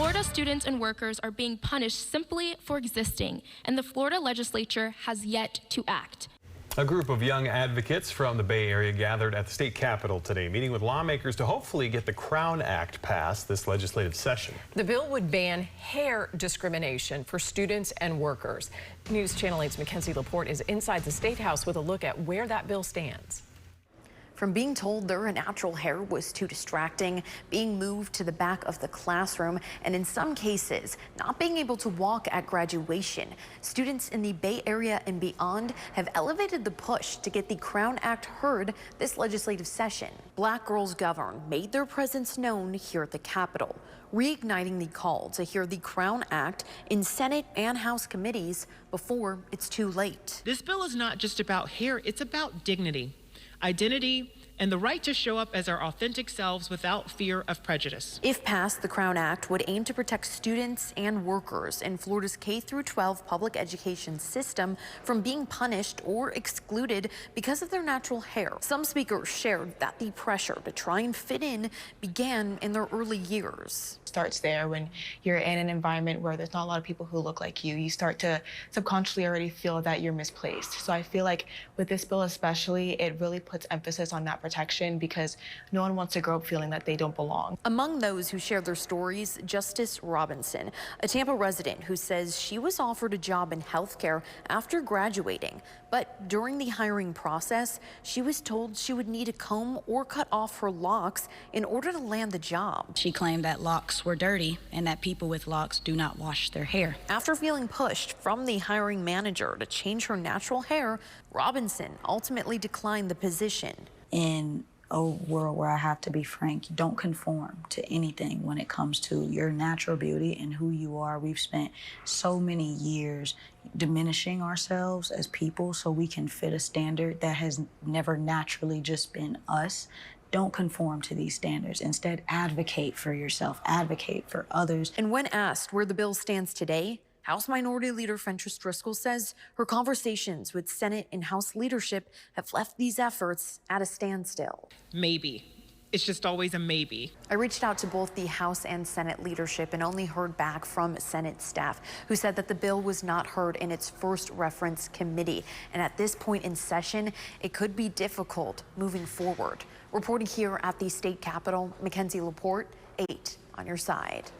Florida students and workers are being punished simply for existing, and the Florida legislature has yet to act. A group of young advocates from the Bay Area gathered at the state capitol today, meeting with lawmakers to hopefully get the Crown Act passed this legislative session. The bill would ban hair discrimination for students and workers. News Channel 8's Mackenzie Laporte is inside the State House with a look at where that bill stands. From being told their natural hair was too distracting, being moved to the back of the classroom, and in some cases, not being able to walk at graduation, students in the Bay Area and beyond have elevated the push to get the Crown Act heard this legislative session. Black Girls Govern made their presence known here at the Capitol, reigniting the call to hear the Crown Act in Senate and House committees before it's too late. This bill is not just about hair, it's about dignity, identity, and the right to show up as our authentic selves without fear of prejudice. If passed, the Crown Act would aim to protect students and workers in Florida's K-12 public education system from being punished or excluded because of their natural hair. Some speakers shared that the pressure to try and fit in began in their early years. Starts there when you're in an environment where there's not a lot of people who look like you. You start to subconsciously already feel that you're misplaced. So I feel like with this bill especially, it really puts emphasis on that protection because no one wants to grow up feeling that they don't belong. Among those who shared their stories, Justice Robinson, a Tampa resident who says she was offered a job in healthcare after graduating, but during the hiring process, she was told she would need to comb or cut off her locks in order to land the job. She claimed that locks were dirty and that people with locks do not wash their hair. After feeling pushed from the hiring manager to change her natural hair, Robinson ultimately declined the position. In a world where I have to be frank, you don't conform to anything when it comes to your natural beauty and who you are. We've spent so many years diminishing ourselves as people so we can fit a standard that has never naturally just been us. Don't conform to these standards. Instead, advocate for yourself, advocate for others. And when asked where the bill stands today, House Minority Leader Fentress Driscoll says her conversations with Senate and House leadership have left these efforts at a standstill. Maybe. It's just always a maybe. I reached out to both the House and Senate leadership and only heard back from Senate staff who said that the bill was not heard in its first reference committee. And at this point in session, it could be difficult moving forward. Reporting here at the state capitol, Mackenzie Laporte, 8 on your side.